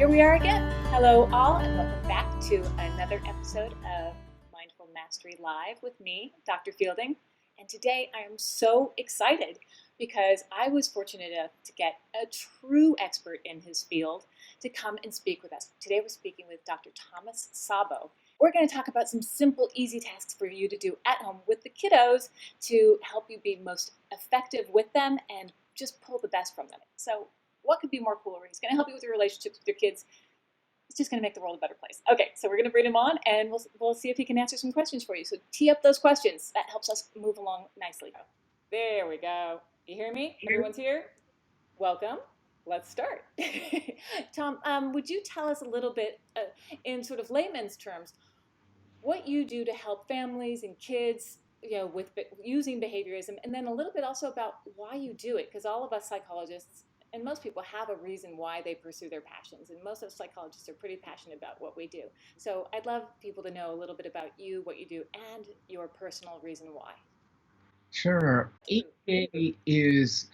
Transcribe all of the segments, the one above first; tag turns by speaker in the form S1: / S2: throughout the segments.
S1: Here we are again. Hello, all, and welcome back to another episode of Mindful Mastery Live with me, Dr. Fielding. And today I am so excited because I was fortunate enough to get a true expert in his field to come and speak with us. Today we're speaking with Dr. Thomas Szabo. We're going to talk about some simple, easy tasks for you to do at home with the kiddos to help you be most effective with them and just pull the best from them. So what could be more cooler? He's going to help you with your relationships with your kids. It's just going to make the world a better place. Okay, so we're going to bring him on, and we'll see if he can answer some questions for you. So tee up those questions. That helps us move along nicely. There we go. You hear me? Everyone's here? Welcome. Let's start. Tom, would you tell us a little bit, in sort of layman's terms, what you do to help families and kids, with using behaviorism, and then a little bit also about why you do it, because all of us psychologists and most people have a reason why they pursue their passions, and most of us psychologists are pretty passionate about what we do. So I'd love people to know a little bit about you, what you do, and your personal reason why.
S2: Sure. ABA is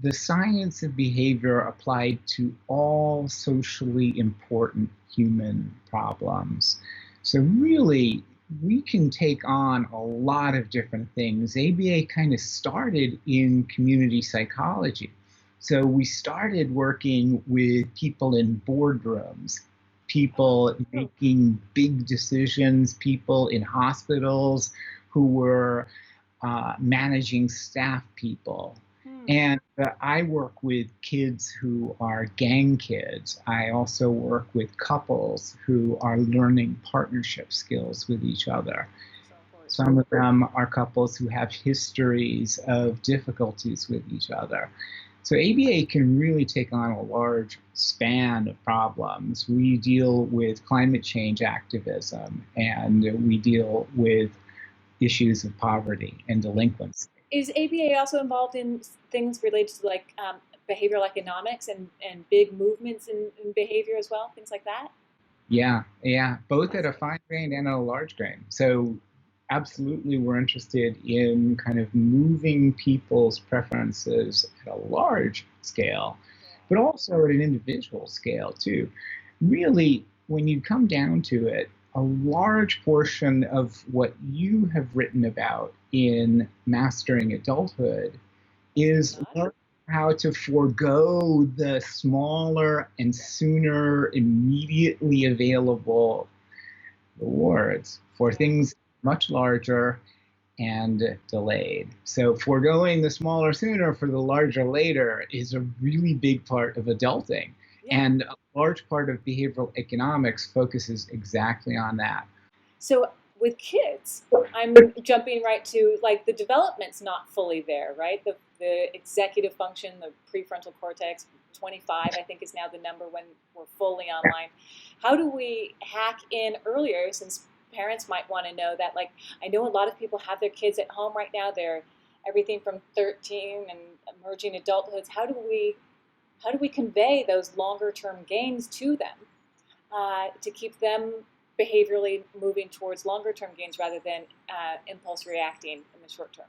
S2: the science of behavior applied to all socially important human problems. So really, we can take on a lot of different things. ABA kind of started in community psychology. So we started working with people in boardrooms, people making big decisions, people in hospitals who were managing staff people. And I work with kids who are gang kids. I also work with couples who are learning partnership skills with each other. Some of them are couples who have histories of difficulties with each other. So ABA can really take on a large span of problems. We deal with climate change activism, and we deal with issues of poverty and delinquency.
S1: Is ABA also involved in things related to like behavioral economics and big movements in behavior as well, things like that?
S2: Yeah, both at a fine grain and at a large grain. So absolutely, we're interested in kind of moving people's preferences at a large scale, but also at an individual scale too. Really, when you come down to it, a large portion of what you have written about in Mastering Adulthood is how to forego the smaller and sooner immediately available rewards for things much larger and delayed. So foregoing the smaller sooner for the larger later is a really big part of adulting. Yeah. And a large part of behavioral economics focuses exactly on that.
S1: So with kids, I'm jumping right to like the development's not fully there, right? The executive function, the prefrontal cortex, 25, I think is now the number when we're fully online. How do we hack in earlier, since parents might want to know that, like, I know a lot of people have their kids at home right now. They're everything from 13 and emerging adulthoods. How do we convey those longer term gains to them to keep them behaviorally moving towards longer term gains rather than impulse reacting in the short term?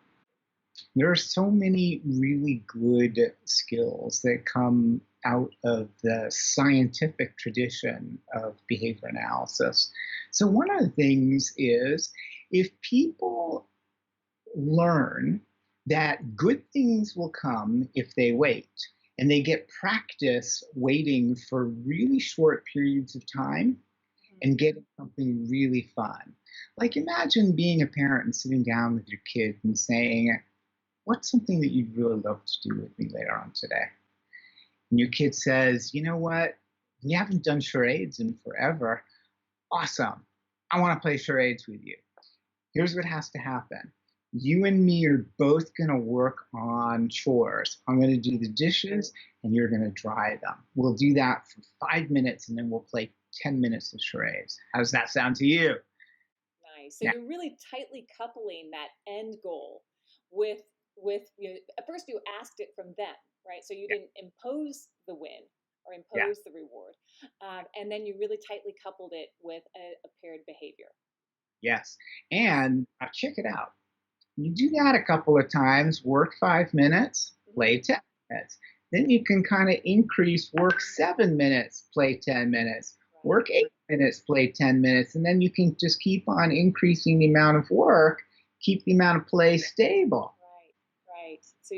S2: There are so many really good skills that come out of the scientific tradition of behavior analysis. So one of the things is, if people learn that good things will come if they wait, and they get practice waiting for really short periods of time and getting something really fun. Like, imagine being a parent and sitting down with your kid and saying, what's something that you'd really love to do with me later on today? And your kid says, you know what? We haven't done charades in forever. Awesome. I want to play charades with you. Here's what has to happen. You and me are both going to work on chores. I'm going to do the dishes and you're going to dry them. We'll do that for 5 minutes and then we'll play 10 minutes of charades. How does that sound to you?
S1: Nice. So you're really tightly coupling that end goal with at first you asked it from them, right? So you didn't impose the win or impose the reward. And then you really tightly coupled it with a paired behavior.
S2: Yes. And check it out. You do that a couple of times, work 5 minutes, play 10 minutes. Then you can kind of increase work 7 minutes, play 10 minutes, work 8 minutes, play 10 minutes, and then you can just keep on increasing the amount of work, keep the amount of play stable.
S1: Right. So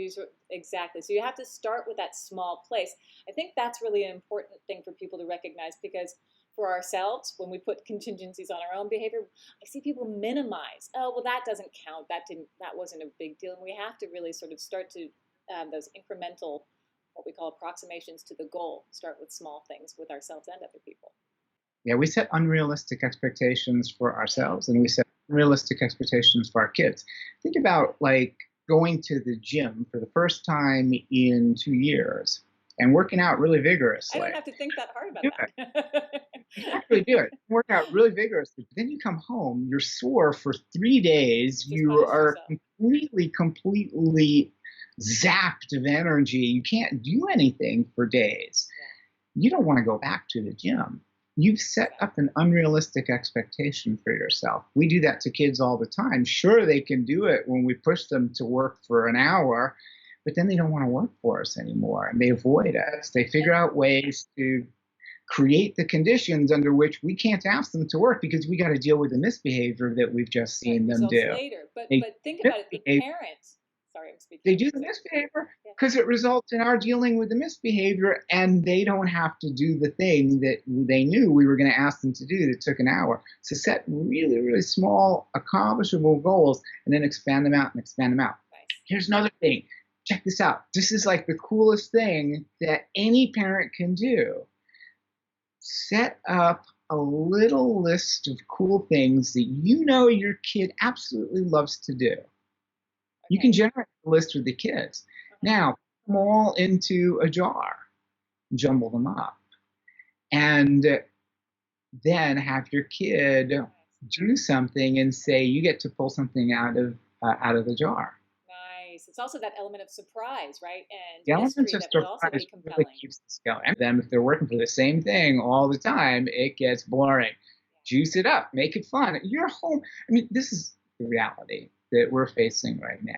S1: exactly. So you have to start with that small place. I think that's really an important thing for people to recognize, because for ourselves, when we put contingencies on our own behavior, I see people minimize. Oh, well, that doesn't count. That wasn't a big deal. And we have to really sort of start to those incremental, what we call approximations to the goal. Start with small things with ourselves and other people.
S2: Yeah, we set unrealistic expectations for ourselves, and we set unrealistic expectations for our kids. Think about like going to the gym for the first time in 2 years and working out really vigorously.
S1: I don't have to think that hard about that.
S2: You actually do it. Work out really vigorously. But then you come home, you're sore for 3 days. You are completely zapped of energy. You can't do anything for days. You don't want to go back to the gym. You've set up an unrealistic expectation for yourself. We do that to kids all the time. Sure, they can do it when we push them to work for an hour, but then they don't want to work for us anymore, and they avoid us. They figure out ways to create the conditions under which we can't ask them to work because we got to deal with the misbehavior that we've just seen them do.
S1: Later. But think about it, the parents. Sorry, I'm speaking.
S2: They do the misbehavior because it results in our dealing with the misbehavior, and they don't have to do the thing that they knew we were going to ask them to do that took an hour. So set really, really small, accomplishable goals, and then expand them out and expand them out. Nice. Here's another thing. Check this out. This is like the coolest thing that any parent can do. Set up a little list of cool things that you know your kid absolutely loves to do. You can generate a list with the kids. Now, put them all into a jar, jumble them up, and then have your kid do something and say, you get to pull something out of the jar.
S1: Nice. It's also that element of surprise, right? And
S2: the element of surprise really keeps this going. And then if they're working for the same thing all the time, it gets boring. Juice it up, make it fun. You're home. I mean, this is the reality that we're facing right now.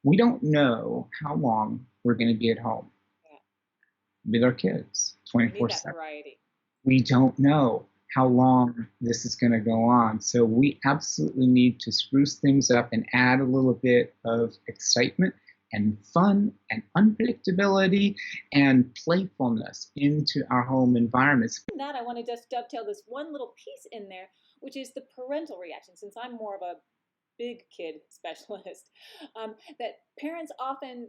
S2: We don't know how long we're going to be at home with our kids 24/7. We don't know how long this is going to go on. So we absolutely need to spruce things up and add a little bit of excitement and fun and unpredictability and playfulness into our home environments.
S1: That I want to just dovetail this one little piece in there, which is the parental reaction. Since I'm more of a big kid specialist, that parents often,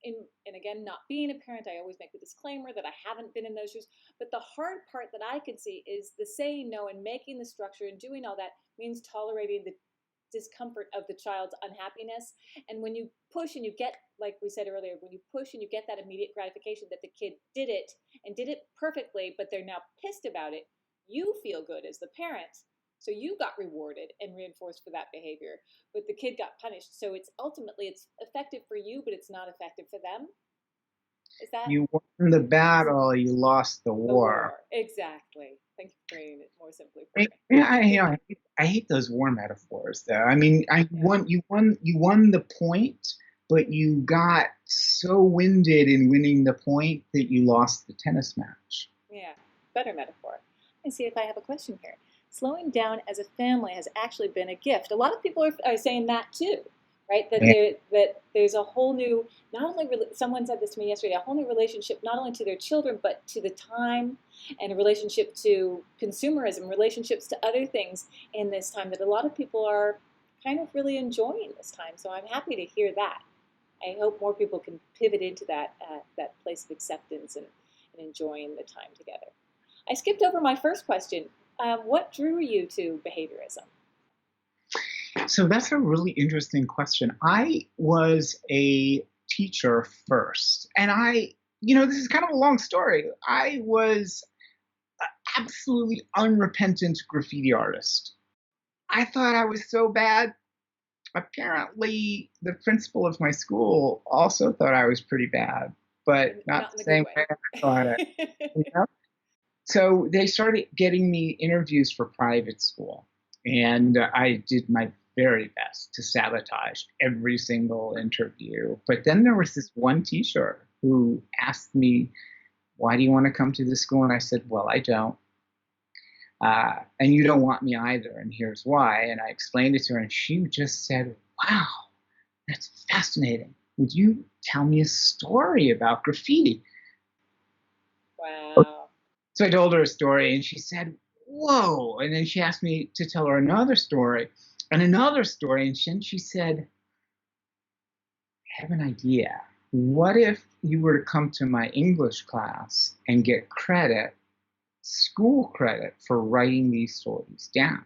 S1: and again, not being a parent, I always make the disclaimer that I haven't been in those shoes, but the hard part that I can see is the saying no and making the structure and doing all that means tolerating the discomfort of the child's unhappiness. And when you push and you get, like we said earlier, when you push and you get that immediate gratification that the kid did it and did it perfectly, but they're now pissed about it, you feel good as the parent. So you got rewarded and reinforced for that behavior, but the kid got punished. So it's effective for you, but it's not effective for them. Is that?
S2: You won the battle, you lost the war.
S1: Exactly. Thank you for framing it more simply.
S2: I hate those war metaphors, though. I mean, you won the point, but you got so winded in winning the point that you lost the tennis match.
S1: Yeah, better metaphor. Let's see if I have a question here. Slowing down as a family has actually been a gift. A lot of people are saying that too, right? That there's a whole new, not only, someone said this to me yesterday, a whole new relationship, not only to their children, but to the time, and a relationship to consumerism, relationships to other things in this time, that a lot of people are kind of really enjoying this time. So I'm happy to hear that. I hope more people can pivot into that place of acceptance and enjoying the time together. I skipped over my first question. What drew you to behaviorism?
S2: So that's a really interesting question. I was a teacher first, and this is kind of a long story. I was an absolutely unrepentant graffiti artist. I thought I was so bad. Apparently, the principal of my school also thought I was pretty bad, but not the same way I thought it. So they started getting me interviews for private school, and I did my very best to sabotage every single interview. But then there was this one teacher who asked me, why do you want to come to this school? And I said, well, I don't. And you don't want me either, and here's why. And I explained it to her, and she just said, wow, that's fascinating. Would you tell me a story about graffiti?
S1: Wow.
S2: So I told her a story, and she said, whoa. And then she asked me to tell her another story, and another story. And then she said, I have an idea. What if you were to come to my English class and get credit, school credit, for writing these stories down?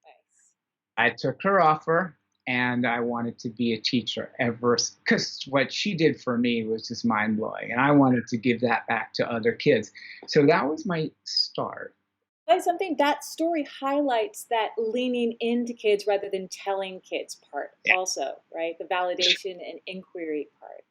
S1: Nice.
S2: I took her offer, and I wanted to be a teacher ever, because what she did for me was just mind-blowing, and I wanted to give that back to other kids. So that was my start.
S1: That's something, that story highlights that leaning into kids rather than telling kids part
S2: Yeah.
S1: also, right? The validation and inquiry part.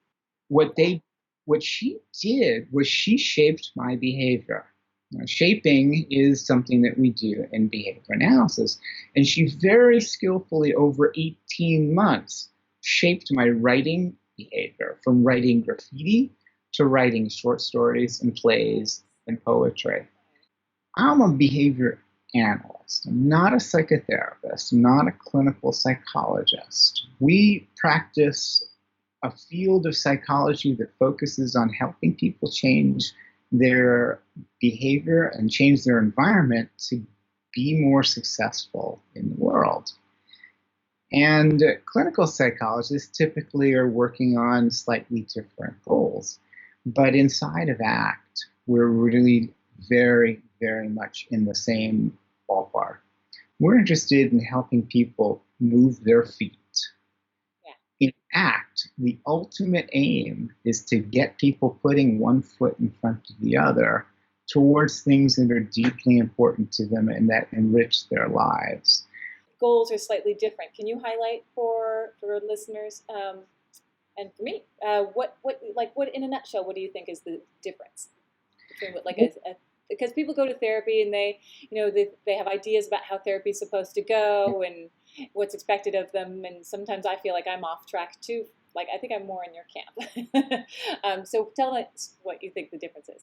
S2: What she did was she shaped my behavior. Now, shaping is something that we do in behavior analysis, and she very skillfully, over 18 months, shaped my writing behavior, from writing graffiti to writing short stories and plays and poetry. I'm a behavior analyst. I'm not a psychotherapist. I'm not a clinical psychologist. We practice a field of psychology that focuses on helping people change their behavior and change their environment to be more successful in the world. And clinical psychologists typically are working on slightly different goals. But inside of ACT, we're really very, very much in the same ballpark. We're interested in helping people move their feet. In ACT, the ultimate aim is to get people putting one foot in front of the other towards things that are deeply important to them and that enrich their lives.
S1: Goals are slightly different. Can you highlight for listeners and for me, what in a nutshell, what do you think is the difference between what, because people go to therapy and they have ideas about how therapy is supposed to go and what's expected of them, and sometimes I feel like I'm off track too. Like, I think I'm more in your camp. So tell us what you think the difference is.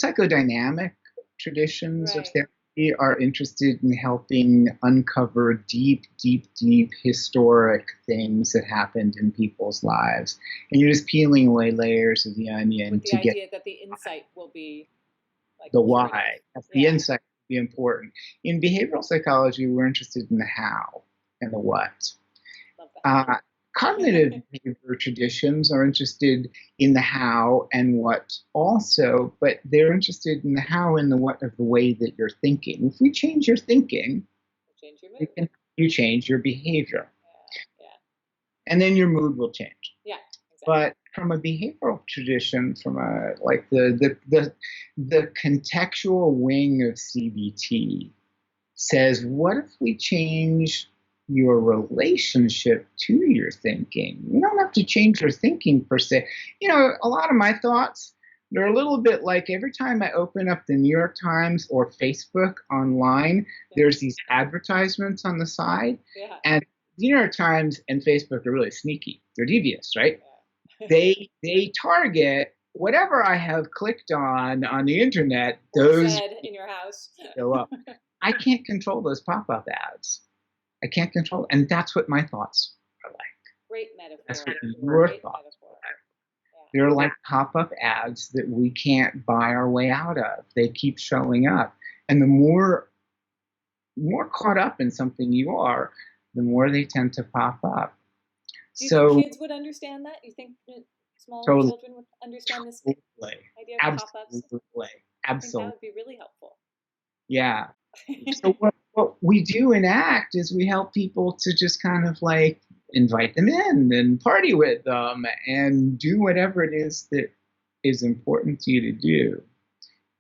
S2: Psychodynamic traditions of therapy are interested in helping uncover deep, deep, deep historic things that happened in people's lives. And you're just peeling away layers of the onion
S1: with the idea that the insight will be
S2: the why. The insight will be important. In behavioral psychology, we're interested in the how and the what.
S1: Love that.
S2: Cognitive behavior traditions are interested in the how and what also, but they're interested in the how and the what of the way that you're thinking. If we change your thinking,
S1: change your mood.
S2: You change your behavior.
S1: Yeah.
S2: And then your mood will change.
S1: Yeah. Exactly.
S2: But from a behavioral tradition, from the contextual wing of CBT says, what if we change your relationship to your thinking? You don't have to change your thinking per se. A lot of my thoughts, they're a little bit like every time I open up the New York Times or Facebook online, there's these advertisements on the side.
S1: Yeah.
S2: And the New York Times and Facebook are really sneaky. They're devious, right? Yeah. They target whatever I have clicked on the internet. Those
S1: said in your house
S2: show up. I can't control those pop-up ads. I can't control, and that's what my thoughts are like.
S1: Great metaphor.
S2: That's what your thoughts are like. Yeah. They're like pop-up ads that we can't buy our way out of. They keep showing up, and the more caught up in something you are, the more they tend to pop up.
S1: Do you think kids would understand that? You think small children would understand this idea of pop-ups?
S2: Absolutely.
S1: I think that would be really helpful.
S2: Yeah. So what we do in ACT is we help people to just kind of like invite them in and party with them and do whatever it is that is important to you to do,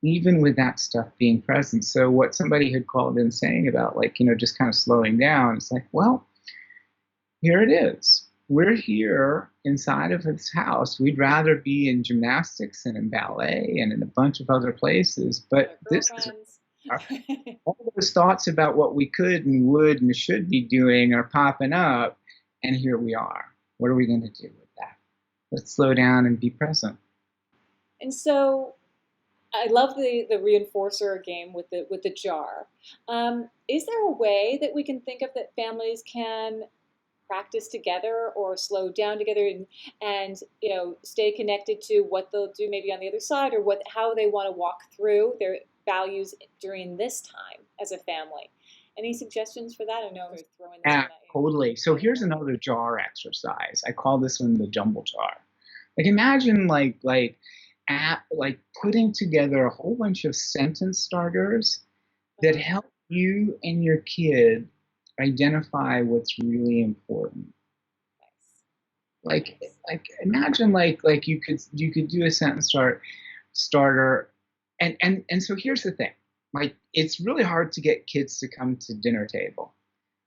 S2: even with that stuff being present. So what somebody had called in saying about just kind of slowing down, it's like, well, here it is. We're here inside of this house. We'd rather be in gymnastics and in ballet and in a bunch of other places, but this is all those thoughts about what we could and would and should be doing are popping up, and here we are. What are we going to do with that? Let's slow down and be present.
S1: And so I love the reinforcer game with the jar. Is there a way that we can think of that families can practice together or slow down together and stay connected to what they'll do maybe on the other side, or how they want to walk through their values during this time as a family? Any suggestions for that? I know I'm throwing this
S2: Yeah,
S1: one at you.
S2: totally. So here's another jar exercise. I call this one the jumble jar. Like imagine like putting together a whole bunch of sentence starters that help you and your kid identify what's really important. Like imagine like you could do a sentence starter, and so here's the thing. Like it's really hard to get kids to come to dinner table,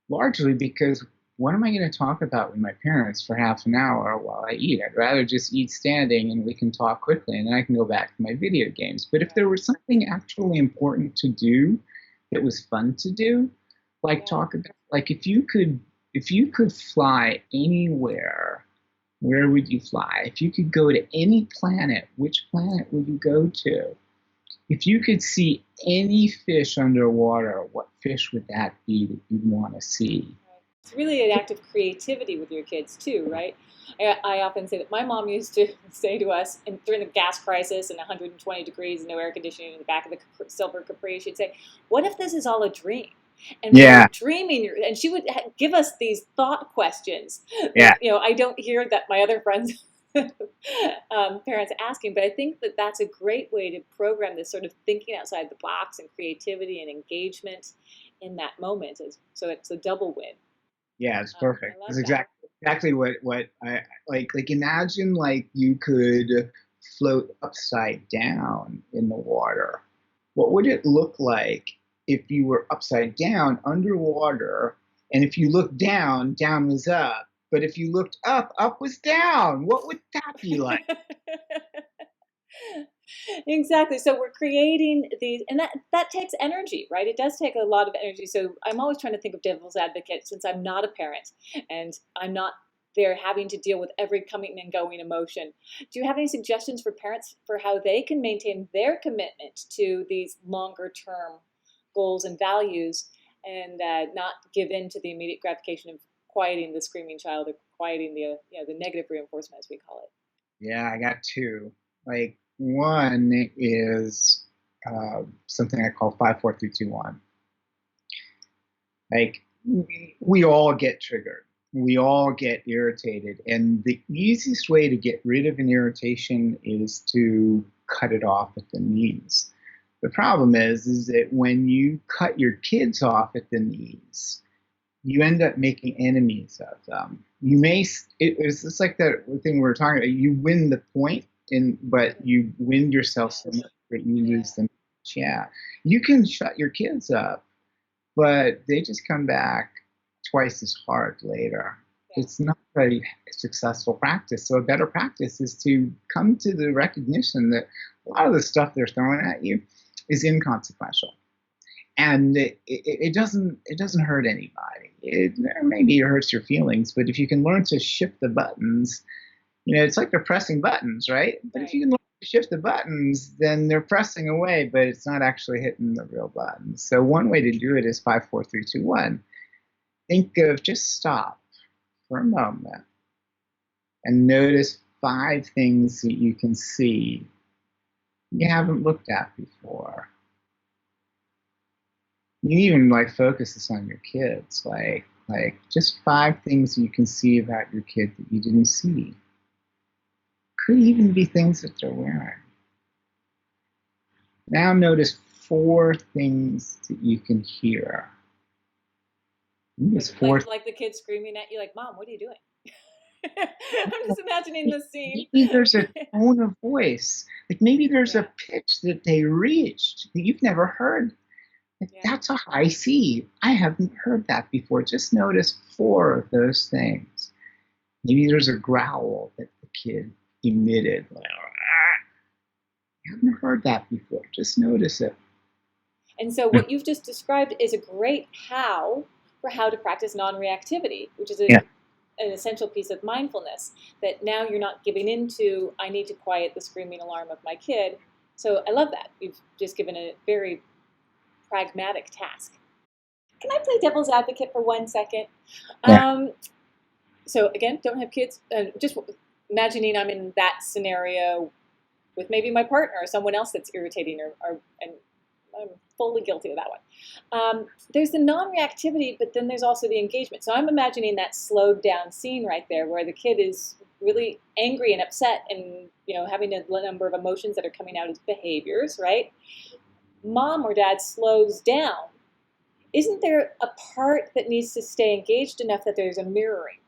S2: largely because what am I going to talk about with my parents for half an hour while I eat? I'd rather just eat standing and we can talk quickly and then I can go back to my video games. But if there was something actually important to do that was fun to do, like talk about, like if you could fly anywhere, where would you fly? If you could go to any planet, which planet would you go to? If you could see any fish underwater, what fish would that be that you'd want to see?
S1: It's really an act of creativity with your kids too, right? I often say that my mom used to say to us, and during the gas crisis and 120 degrees and no air conditioning in the back of the silver Capri, she'd say, "What if this is all a dream?" And when you're dreaming, and she would give us these thought questions that I don't hear that my other friends parents asking, but I think that that's a great way to program this sort of thinking outside the box and creativity and engagement in that moment. So it's a double win.
S2: Yeah, it's perfect.
S1: I
S2: It's
S1: love that.
S2: exactly what I like. Like imagine like you could float upside down in the water. What would it look like if you were upside down underwater, and if you looked down, down was up, but if you looked up, up was down? What would that be like?
S1: Exactly. So we're creating these, and that takes energy, right? It does take a lot of energy. So I'm always trying to think of devil's advocate, since I'm not a parent and I'm not there having to deal with every coming and going emotion. Do you have any suggestions for parents for how they can maintain their commitment to these longer term goals and values, and not give in to the immediate gratification of quieting the screaming child, or quieting the negative reinforcement, as we call it?
S2: Yeah, I got two. Like one is something I call 5 4 3 2 1. Like we all get triggered. We all get irritated. And the easiest way to get rid of an irritation is to cut it off at the knees. The problem is that when you cut your kids off at the knees, you end up making enemies of them. It's just like that thing we were talking about. You win the point, but you win yourself so much that you lose the match. Yeah, you can shut your kids up, but they just come back twice as hard later. It's not a successful practice. So a better practice is to come to the recognition that a lot of the stuff they're throwing at you is inconsequential, and it doesn't hurt anybody. Maybe it hurts your feelings, but if you can learn to shift the buttons, it's like they're pressing buttons, right? But if you can learn to shift the buttons, then they're pressing away, but it's not actually hitting the real buttons. So one way to do it is 5 4 3 2 1. Think of, just stop for a moment and notice 5 things that you can see you haven't looked at before. You even like focus this on your kids, like just 5 things you can see about your kid that you didn't see. Could even be things that they're wearing. Now notice 4 things that you can hear.
S1: Like the kid screaming at you, like, "Mom, what are you doing?" I'm just imagining the scene.
S2: Maybe there's a tone of voice. Like maybe there's a pitch that they reached that you've never heard. That's a high C. I haven't heard that before. Just notice 4 of those things. Maybe there's a growl that the kid emitted. Like, I haven't heard that before. Just notice it.
S1: And so what you've just described is a great how to practice non-reactivity, which is an essential piece of mindfulness, that now you're not giving into, I need to quiet the screaming alarm of my kid. So I love that. You've just given a very pragmatic task. Can I play devil's advocate for 1 second?
S2: Yeah.
S1: So again, don't have kids. Just imagining I'm in that scenario with maybe my partner or someone else that's irritating, and I'm fully guilty of that one. There's the non-reactivity, but then there's also the engagement. So I'm imagining that slowed down scene right there where the kid is really angry and upset and, having a number of emotions that are coming out as behaviors, right? Mom or dad slows down. Isn't there a part that needs to stay engaged enough that there's a mirroring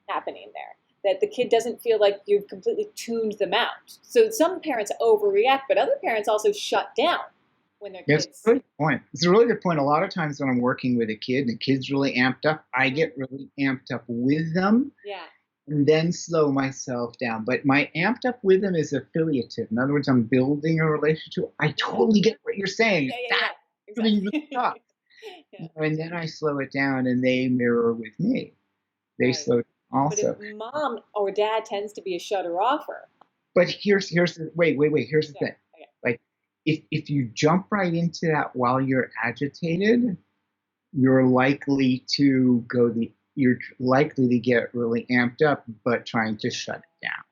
S1: happening there? That the kid doesn't feel like you've completely tuned them out. So some parents overreact, but other parents also shut down when their kids.
S2: It's a really good point. It's a really good point. A lot of times when I'm working with a kid and the kid's really amped up, I get really amped up with them.
S1: Yeah.
S2: And then slow myself down. But my amped up with them is affiliative. In other words, I'm building a relationship. I totally get what you're saying.
S1: Yeah. Exactly.
S2: Really tough. And then I slow it down and they mirror with me. They slow down also.
S1: But if mom or dad tends to be a shutter-offer.
S2: But here's the wait. Here's the thing. Okay. Like if you jump right into that while you're agitated, you're likely to get really amped up, but trying to shut it down.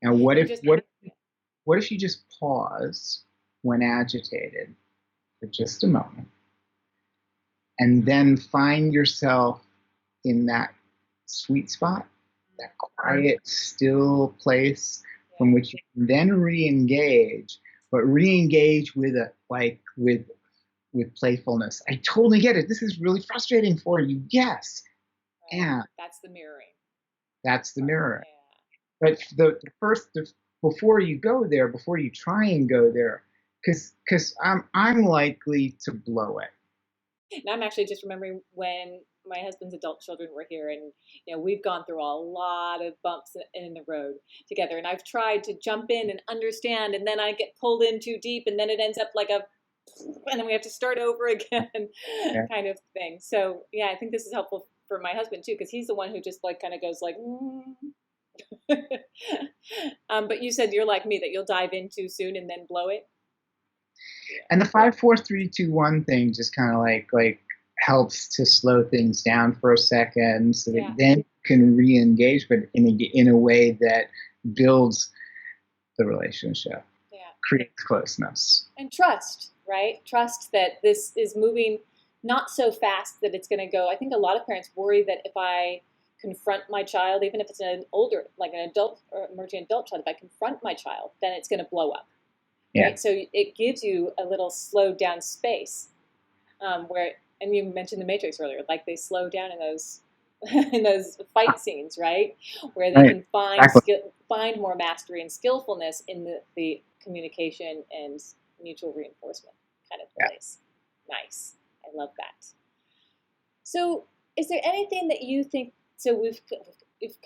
S2: Now, what if you just pause when agitated for just a moment, and then find yourself in that sweet spot, that quiet, still place from which you can then re-engage, but re-engage with playfulness. I totally get it. This is really frustrating for you. Yes.
S1: Right. And that's the mirroring.
S2: That's the mirroring. Yeah. But before you try and go there, because I'm likely to blow it.
S1: And I'm actually just remembering when my husband's adult children were here, and we've gone through a lot of bumps in the road together, and I've tried to jump in and understand, and then I get pulled in too deep, and then it ends up like and then we have to start over again, kind of thing. So yeah, I think this is helpful for my husband too, because he's the one who just kind of goes like. But you said you're like me, that you'll dive in too soon and then blow it.
S2: And the 5, 4, 3, 2, 1 thing just kind of like helps to slow things down for a second, so that then you can re-engage, but in a way that builds the relationship, creates closeness
S1: and trust. Right? Trust that this is moving not so fast that it's going to go. I think a lot of parents worry that if I confront my child, even if it's an older, like an adult or emerging adult child, if I confront my child, then it's going to blow up.
S2: Yeah.
S1: Right? So it gives you a little slowed down space where, and you mentioned the Matrix earlier, like they slow down in those fight scenes, right? Where they can find more mastery and skillfulness in the communication and mutual reinforcement kind of place. Nice. I love that. So is there anything that you think, so we've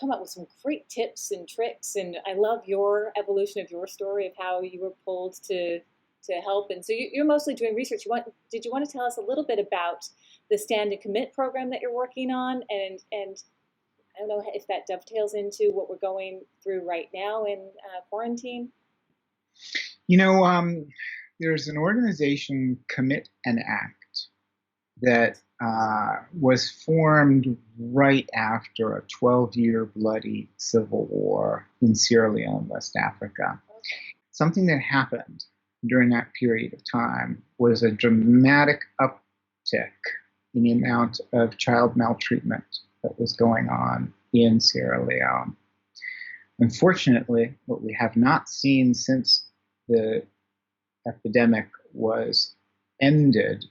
S1: come up with some great tips and tricks, and I love your evolution of your story of how you were pulled to help. And so you're mostly doing research. Did you want to tell us a little bit about the Stand and Commit program that you're working on? And I don't know if that dovetails into what we're going through right now in quarantine.
S2: There's an organization, Commit and Act, that was formed right after a 12-year bloody civil war in Sierra Leone, West Africa. Okay. Something that happened during that period of time was a dramatic uptick in the amount of child maltreatment that was going on in Sierra Leone. Unfortunately, what we have not seen since the epidemic was ended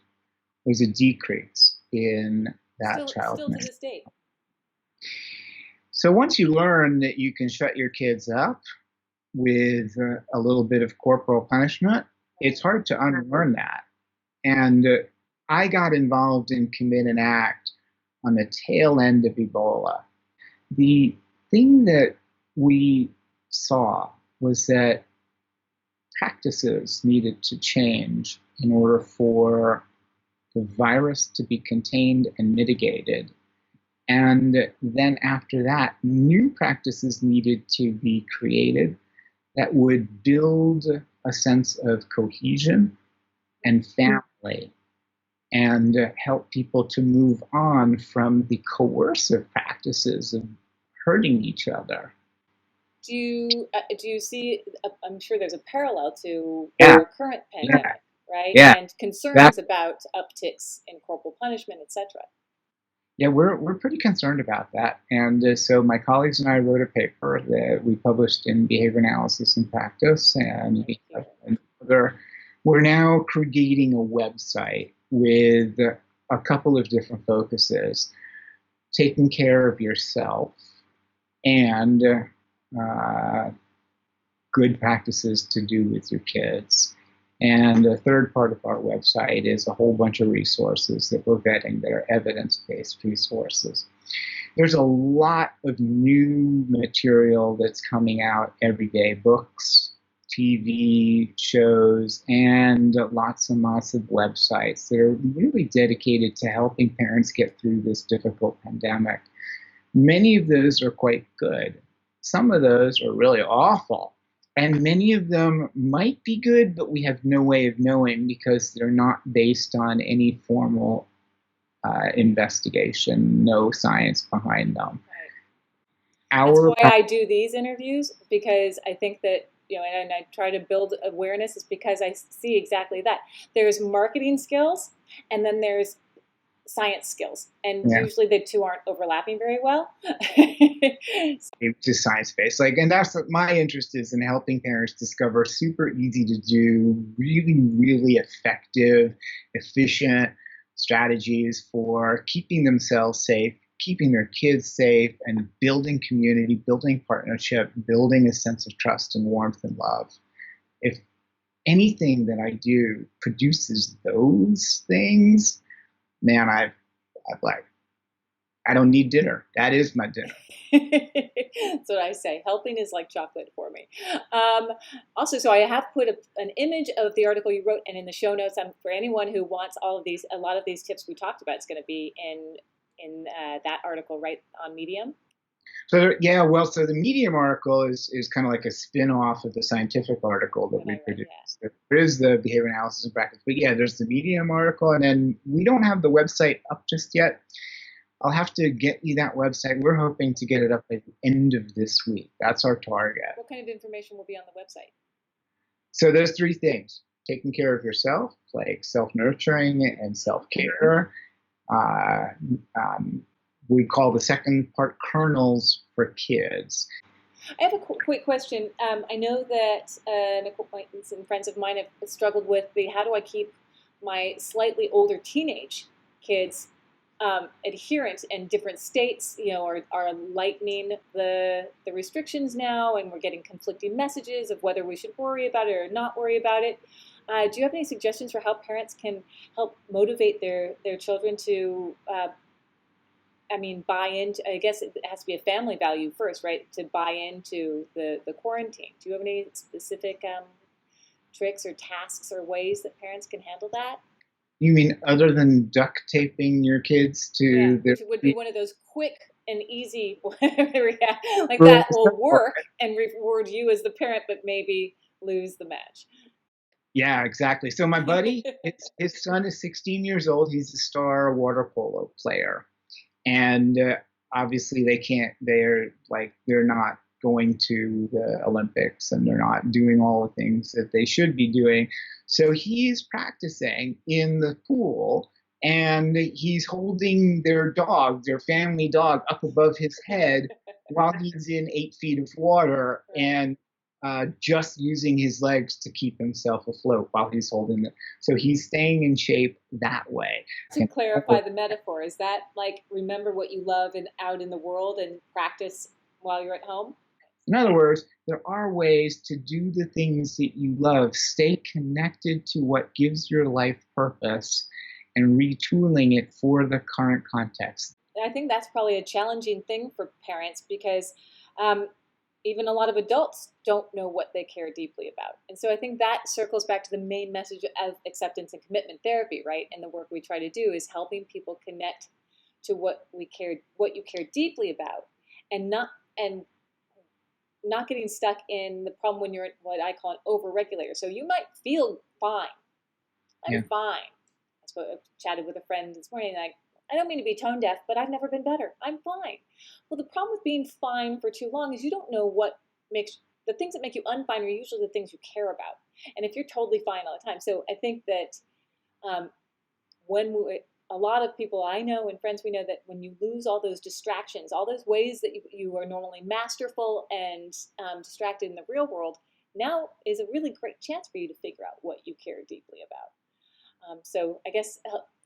S2: was a decrease in that child
S1: still to this day.
S2: So once you learn that you can shut your kids up with a little bit of corporal punishment, it's hard to unlearn that. And I got involved in Commit and Act on the tail end of Ebola. The thing that we saw was that practices needed to change in order for the virus to be contained and mitigated And then after that, new practices needed to be created that would build a sense of cohesion and family and help people to move on from the coercive practices of hurting each other.
S1: Do you see? I'm sure there's a parallel to
S2: Yeah,
S1: our current
S2: yeah,
S1: pandemic, right?
S2: yeah.
S1: And
S2: That,
S1: concerns about upticks in corporal punishment, etc.
S2: yeah, we're pretty concerned about that. And so my colleagues and I wrote a paper that we published in Behavior Analysis and Practice, and we have another. We're now creating a website with a couple of different focuses: taking care of yourself and good practices to do with your kids. And a third part of our website is a whole bunch of resources that we're vetting that are evidence-based resources. There's a lot of new material that's coming out every day, books, TV shows, and lots and lots of websites that are really dedicated to helping parents get through this difficult pandemic. Many of those are quite good. Some of those are really awful. And many of them might be good, but we have no way of knowing because they're not based on any formal investigation, no science behind them.
S1: That's why I do these interviews, because I think that, and I try to build awareness, is because I see exactly that. There's marketing skills, and then there's science skills, and usually the two aren't overlapping very well.
S2: It's just science-based, and that's what my interest is, in helping parents discover super easy to do, really, really effective, efficient strategies for keeping themselves safe, keeping their kids safe, and building community, building partnership, building a sense of trust and warmth and love. If anything that I do produces those things, man, I don't need dinner. That is my dinner.
S1: That's what I say. Helping is like chocolate for me. Also, so I have put an image of the article you wrote, and in the show notes, for anyone who wants a lot of these tips we talked about, it's going to be in that article right on Medium.
S2: So so the Medium article is kind of like a spin-off of the scientific article that we produced. There is the behavior analysis and practice, but there's the Medium article, and then we don't have the website up just yet. I'll have to get you that website. We're hoping to get it up at the end of this week. That's our target.
S1: What kind of information will be on the website?
S2: So there's three things: taking care of yourself, like self-nurturing and self-care. We call the second part kernels for kids.
S1: I have a quick question. I know that an acquaintance and friends of mine have struggled with how do I keep my slightly older teenage kids adherent, in different states, are lightening the restrictions now, and we're getting conflicting messages of whether we should worry about it or not worry about it. Do you have any suggestions for how parents can help motivate their children to buy into, I guess it has to be a family value first, right? To buy into the quarantine. Do you have any specific tricks or tasks or ways that parents can handle that?
S2: You mean other than duct taping your kids to
S1: which would be one of those quick and easy, like that will work and reward you as the parent, but maybe lose the match.
S2: Yeah, exactly. So my buddy, his son is 16 years old. He's a star water polo player. And obviously they're not going to the Olympics, and they're not doing all the things that they should be doing. So he's practicing in the pool, and he's holding their family dog, up above his head while he's in 8 feet of water, and just using his legs to keep himself afloat while he's holding it. So he's staying in shape that way.
S1: To clarify the metaphor, is that like remember what you love and out in the world and practice while you're at home?
S2: In other words, there are ways to do the things that you love, stay connected to what gives your life purpose, and retooling it for the current context.
S1: And I think that's probably a challenging thing for parents, because even a lot of adults don't know what they care deeply about. And so I think that circles back to the main message of acceptance and commitment therapy, right? And the work we try to do is helping people connect to what you care deeply about, and not getting stuck in the problem when you're what I call an overregulator. So you might feel fine. I'm
S2: Yeah.
S1: fine. I chatted with a friend this morning, and I don't mean to be tone deaf, but I've never been better. I'm fine. Well, the problem with being fine for too long is you don't know what makes the things that make you unfine are usually the things you care about. And if you're totally fine all the time, so I think that um, a lot of people I know and friends we know that when you lose all those distractions, all those ways that you are normally masterful and distracted in the real world, now is a really great chance for you to figure out what you care deeply about. So I guess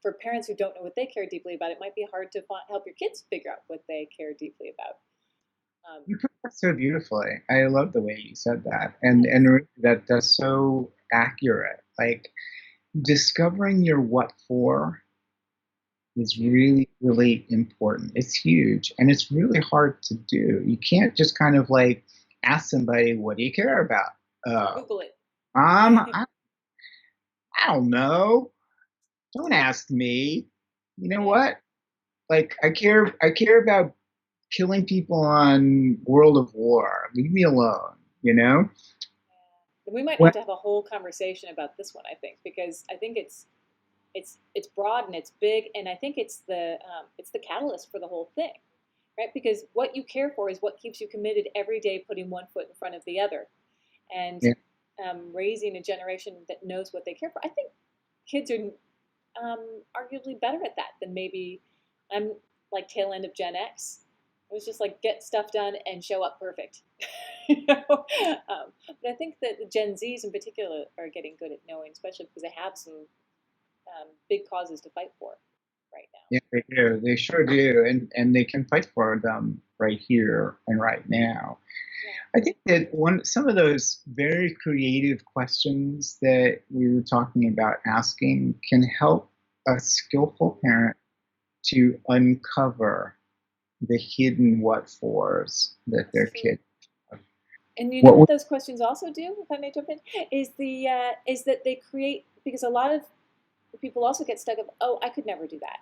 S1: for parents who don't know what they care deeply about, it might be hard to help your kids figure out what they care deeply about.
S2: You put that so beautifully. I love the way you said that, and that's so accurate. Like discovering your what for is really, really important. It's huge, and it's really hard to do. You can't just kind of like ask somebody, "What do you care about?"
S1: Google it.
S2: I don't know. Don't ask me. You know what? Like I care about killing people on World of War. Leave me alone, you know?
S1: We might
S2: When,
S1: have to have a whole conversation about this one, I think, because I think it's broad and it's big, and I think it's the catalyst for the whole thing, right? Because what you care for is what keeps you committed every day, putting one foot in front of the other, and
S2: yeah,
S1: raising a generation that knows what they care for. I think kids are arguably better at that than maybe I'm like tail end of Gen X. It was just like get stuff done and show up perfect. you know? But I think that the Gen Zs in particular are getting good at knowing, especially because they have some big causes to fight for right now.
S2: yeah, they do. They sure do, and they can fight for them right here and right now.
S1: Yeah.
S2: I think that some of those very creative questions that we were talking about asking can help a skillful parent to uncover the hidden what fors that their kid have.
S1: And you know
S2: What
S1: what
S2: would,
S1: those questions also do, if I may jump in, is that they create, because a lot of people also get stuck of, oh, I could never do that.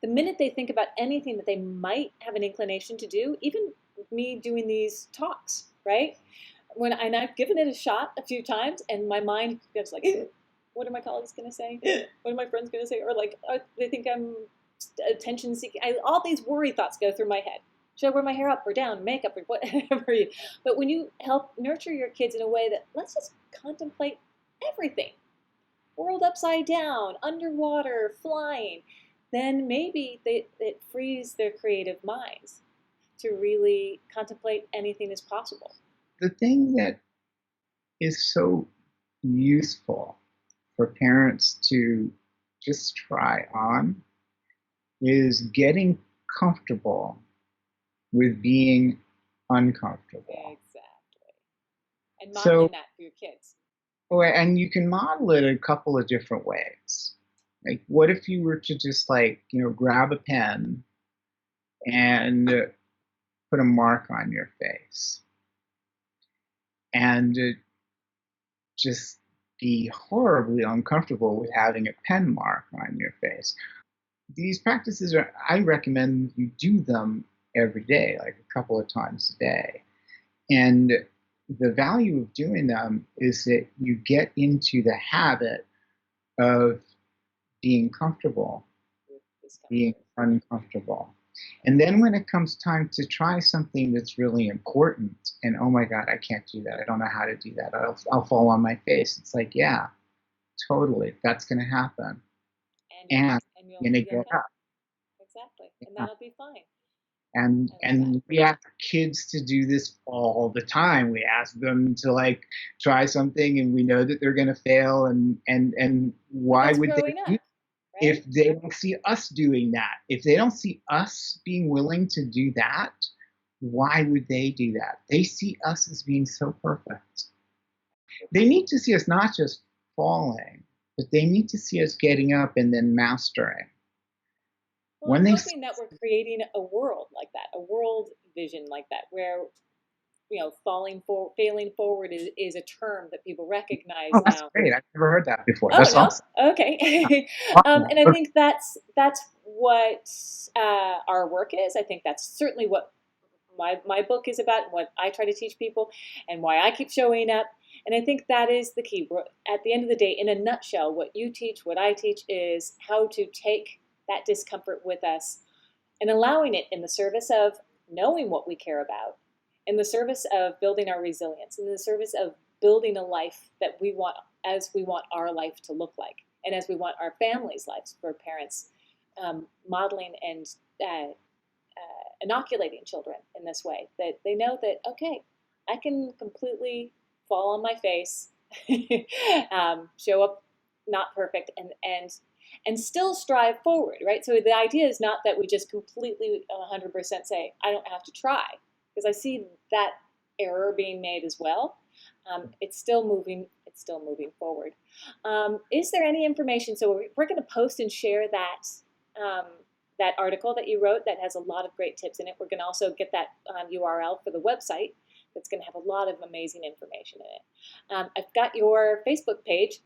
S1: The minute they think about anything that they might have an inclination to do, even me doing these talks, right? And I've given it a shot a few times, and my mind goes like, what are my colleagues going to say? What are my friends going to say? Or like, they think I'm attention seeking. All these worry thoughts go through my head. Should I wear my hair up or down, makeup or whatever? But when you help nurture your kids in a way that let's just contemplate everything, world upside down, underwater, flying, then maybe it frees their creative minds to really contemplate anything is possible.
S2: the thing that is so useful for parents to just try on is getting comfortable with being uncomfortable.
S1: Exactly. And
S2: So,
S1: modeling that for your kids.
S2: and you can model it a couple of different ways. Like, what if you were to just like, grab a pen and put a mark on your face and just be horribly uncomfortable with having a pen mark on your face? These practices I recommend you do them every day, like a couple of times a day. And the value of doing them is that you get into the habit of being comfortable, being uncomfortable. And then when it comes time to try something that's really important, and oh my God, I can't do that. I don't know how to do that. I'll fall on my face. It's like, yeah, totally. That's going to happen. And you're going to get up.
S1: Exactly. And that'll be fine.
S2: And we ask kids to do this all the time. We ask them to like try something, and we know that they're going to fail. And why would they do
S1: right?
S2: if they don't see us doing that? If they don't see us being willing to do that, why would they do that? They see us as being so perfect. They need to see us not just falling, but they need to see us getting up and then mastering.
S1: Well, I'm hoping that we're creating a world like that, a world vision like that, where failing forward is a term that people recognize
S2: now. That's
S1: now.
S2: great. I've never heard that before.
S1: Oh
S2: That's
S1: no,
S2: awesome.
S1: okay. And I think that's what our work is. I think that's certainly what my book is about, and what I try to teach people, and why I keep showing up. And I think that is the key. At the end of the day, in a nutshell, what you teach, what I teach, is how to take that discomfort with us and allowing it in the service of knowing what we care about, in the service of building our resilience, in the service of building a life that we want, as we want our life to look like, and as we want our families' lives, for parents, modeling and inoculating children in this way, that they know that, okay, I can completely fall on my face, show up not perfect, and still strive forward, right? So the idea is not that we just completely 100% say, I don't have to try, because I see that error being made as well. It's still moving forward. Is there any information? So we're going to post and share that that article that you wrote that has a lot of great tips in it. We're going to also get that URL for the website that's going to have a lot of amazing information in it. I've got your Facebook page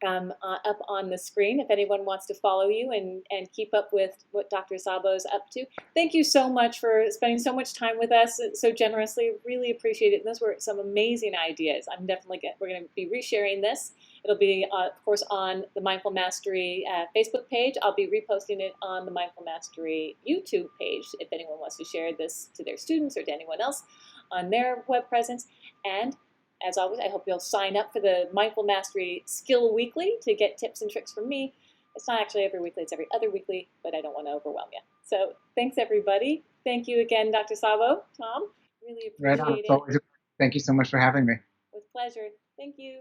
S1: up on the screen if anyone wants to follow you and keep up with what Dr. Szabo's up to. Thank you so much for spending so much time with us so generously. Really appreciate it. And those were some amazing ideas. We're going to be resharing this. It'll be, of course, on the Mindful Mastery Facebook page. I'll be reposting it on the Mindful Mastery YouTube page if anyone wants to share this to their students or to anyone else on their web presence. And as always, I hope you'll sign up for the Mindful Mastery Skill Weekly to get tips and tricks from me. It's not actually every weekly, it's every other weekly, but I don't want to overwhelm you. So thanks, everybody. Thank you again, Dr. Szabo, Tom. Really
S2: Right on.
S1: appreciate it.
S2: Thank you so much for having me.
S1: With pleasure. Thank you.